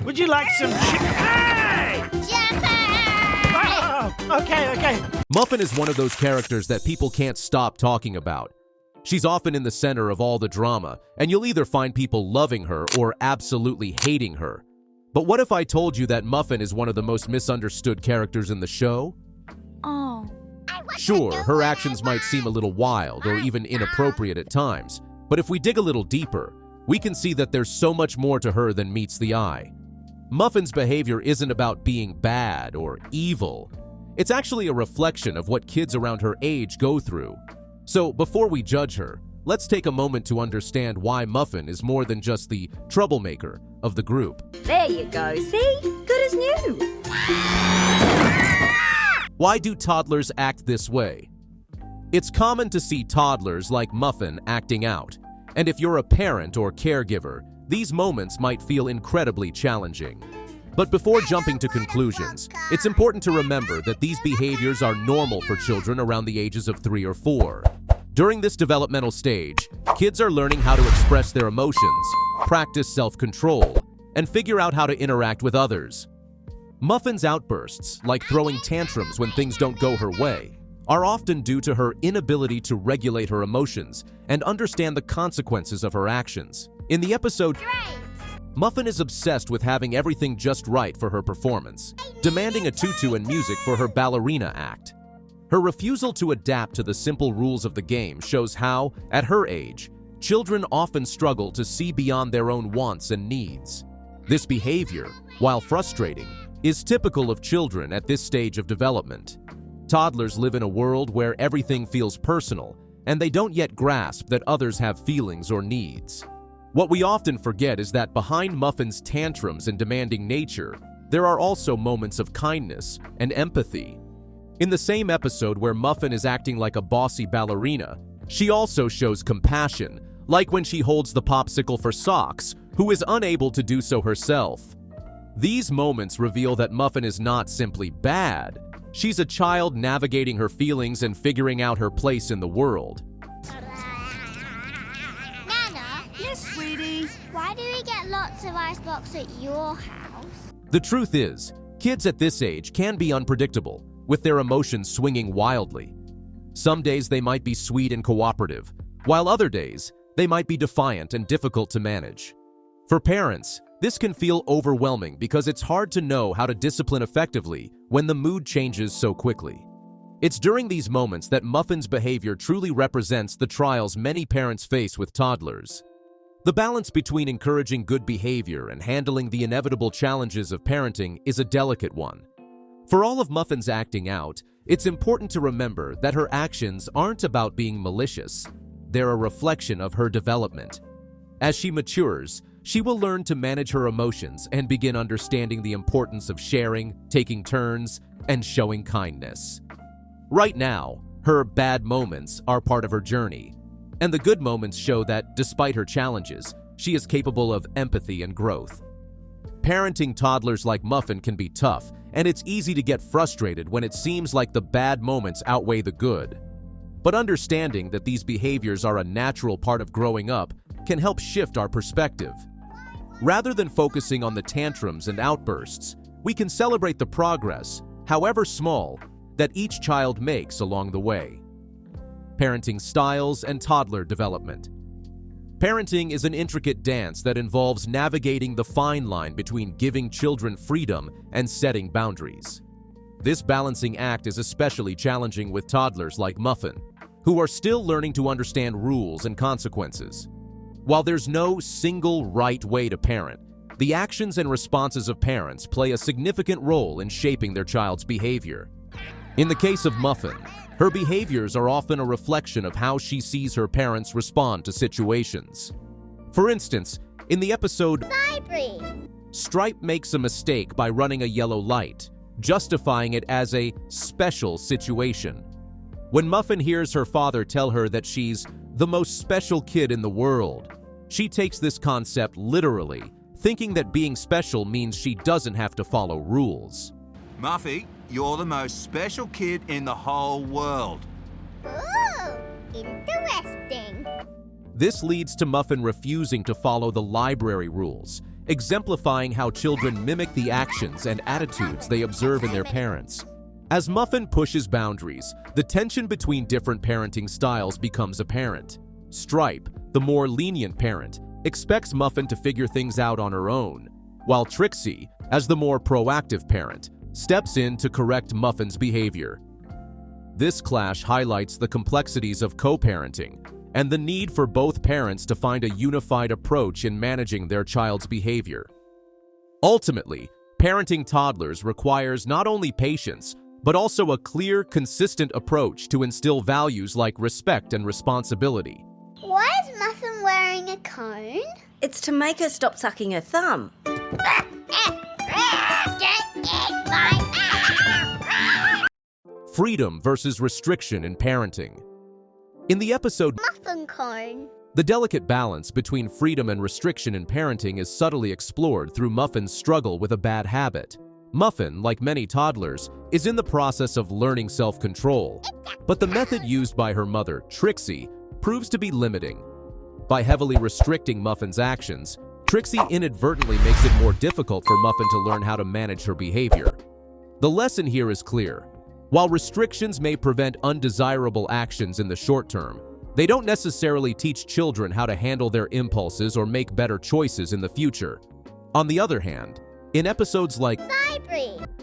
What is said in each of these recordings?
Would you like some chicken? Hey! Oh, okay. Muffin is one of those characters that people can't stop talking about. She's often in the center of all the drama, and you'll either find people loving her or absolutely hating her. But what if I told you that Muffin is one of the most misunderstood characters in the show? Oh. Sure, her actions might seem a little wild or even inappropriate at times, but if we dig a little deeper, we can see that there's so much more to her than meets the eye. Muffin's behavior isn't about being bad or evil. It's actually a reflection of what kids around her age go through. So before we judge her, let's take a moment to understand why Muffin is more than just the troublemaker of the group. There you go, see? Good as new. Why do toddlers act this way? It's common to see toddlers like Muffin acting out, and if you're a parent or caregiver, these moments might feel incredibly challenging. But before jumping to conclusions, it's important to remember that these behaviors are normal for children around the ages of 3 or 4. During this developmental stage, kids are learning how to express their emotions, practice self-control, and figure out how to interact with others. Muffin's outbursts, like throwing tantrums when things don't go her way, are often due to her inability to regulate her emotions and understand the consequences of her actions. In the episode, Muffin is obsessed with having everything just right for her performance, demanding a tutu and music for her ballerina act. Her refusal to adapt to the simple rules of the game shows how, at her age, children often struggle to see beyond their own wants and needs. This behavior, while frustrating, is typical of children at this stage of development. Toddlers live in a world where everything feels personal, and they don't yet grasp that others have feelings or needs. What we often forget is that behind Muffin's tantrums and demanding nature, there are also moments of kindness and empathy. In the same episode where Muffin is acting like a bossy ballerina, she also shows compassion, like when she holds the popsicle for Socks, who is unable to do so herself. These moments reveal that Muffin is not simply bad. She's a child navigating her feelings and figuring out her place in the world. Nana? Yes, sweetie. Why do we get lots of icebox at your house? The truth is, kids at this age can be unpredictable, with their emotions swinging wildly. Some days they might be sweet and cooperative, while other days they might be defiant and difficult to manage. For parents, this can feel overwhelming because it's hard to know how to discipline effectively when the mood changes so quickly. It's during these moments that Muffin's behavior truly represents the trials many parents face with toddlers. The balance between encouraging good behavior and handling the inevitable challenges of parenting is a delicate one. For all of Muffin's acting out, it's important to remember that her actions aren't about being malicious. They're a reflection of her development. As she matures, she will learn to manage her emotions and begin understanding the importance of sharing, taking turns, and showing kindness. Right now, her bad moments are part of her journey, and the good moments show that, despite her challenges, she is capable of empathy and growth. Parenting toddlers like Muffin can be tough, and it's easy to get frustrated when it seems like the bad moments outweigh the good. But understanding that these behaviors are a natural part of growing up can help shift our perspective. Rather than focusing on the tantrums and outbursts, we can celebrate the progress, however small, that each child makes along the way. Parenting styles and toddler development. Parenting is an intricate dance that involves navigating the fine line between giving children freedom and setting boundaries. This balancing act is especially challenging with toddlers like Muffin, who are still learning to understand rules and consequences. While there's no single right way to parent, the actions and responses of parents play a significant role in shaping their child's behavior. In the case of Muffin, her behaviors are often a reflection of how she sees her parents respond to situations. For instance, in the episode Library. Stripe makes a mistake by running a yellow light, justifying it as a special situation. When Muffin hears her father tell her that she's the most special kid in the world, she takes this concept literally, thinking that being special means she doesn't have to follow rules. Muffy, you're the most special kid in the whole world. Ooh, interesting. This leads to Muffin refusing to follow the library rules exemplifying how children mimic the actions and attitudes they observe in their parents. As Muffin pushes boundaries, the tension between different parenting styles becomes apparent. Stripe, the more lenient parent, expects Muffin to figure things out on her own, while Trixie, as the more proactive parent, steps in to correct Muffin's behavior. This clash highlights the complexities of co-parenting and the need for both parents to find a unified approach in managing their child's behavior. Ultimately, parenting toddlers requires not only patience, but also a clear, consistent approach to instill values like respect and responsibility. Why is Muffin wearing a cone? It's to make her stop sucking her thumb. Freedom versus restriction in parenting. In the episode Muffin cone. The delicate balance between freedom and restriction in parenting is subtly explored through Muffin's struggle with a bad habit. Muffin, like many toddlers, is in the process of learning self-control, but the method used by her mother, Trixie, proves to be limiting. By heavily restricting Muffin's actions, Trixie inadvertently makes it more difficult for Muffin to learn how to manage her behavior. The lesson here is clear. While restrictions may prevent undesirable actions in the short term, they don't necessarily teach children how to handle their impulses or make better choices in the future. On the other hand, in episodes like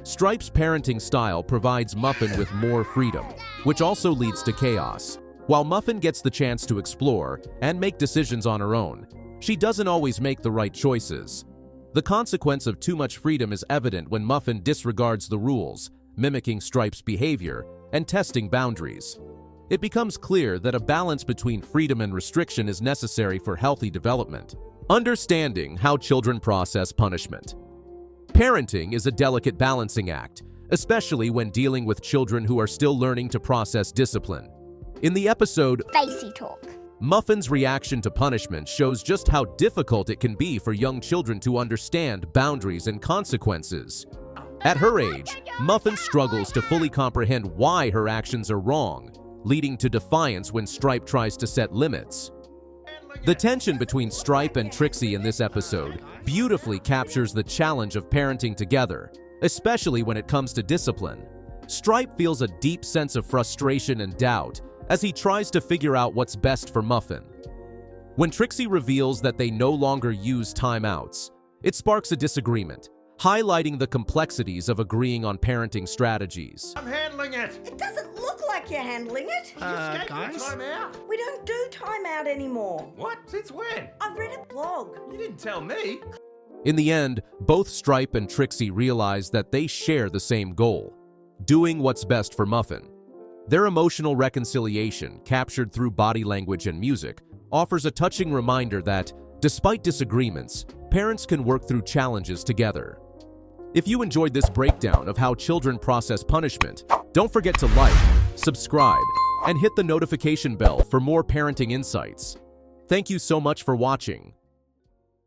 Stripe's parenting style provides Muffin with more freedom, which also leads to chaos. While Muffin gets the chance to explore and make decisions on her own, she doesn't always make the right choices. The consequence of too much freedom is evident when Muffin disregards the rules, mimicking Stripe's behavior and testing boundaries. It becomes clear that a balance between freedom and restriction is necessary for healthy development. Understanding how children process punishment. Parenting is a delicate balancing act, especially when dealing with children who are still learning to process discipline. In the episode Facey Talk, Muffin's reaction to punishment shows just how difficult it can be for young children to understand boundaries and consequences. At her age, Muffin struggles to fully comprehend why her actions are wrong, leading to defiance when Stripe tries to set limits. The tension between Stripe and Trixie in this episode beautifully captures the challenge of parenting together, especially when it comes to discipline. Stripe feels a deep sense of frustration and doubt as he tries to figure out what's best for Muffin. When Trixie reveals that they no longer use timeouts, it sparks a disagreement, highlighting the complexities of agreeing on parenting strategies. I'm handling it. It doesn't look like you're handling it. Guys? Time out. We don't do timeout anymore. What? Since when? I read a blog. You didn't tell me. In the end, both Stripe and Trixie realize that they share the same goal, doing what's best for Muffin. Their emotional reconciliation, captured through body language and music, offers a touching reminder that, despite disagreements, parents can work through challenges together. If you enjoyed this breakdown of how children process punishment, don't forget to like, subscribe, and hit the notification bell for more parenting insights. Thank you so much for watching.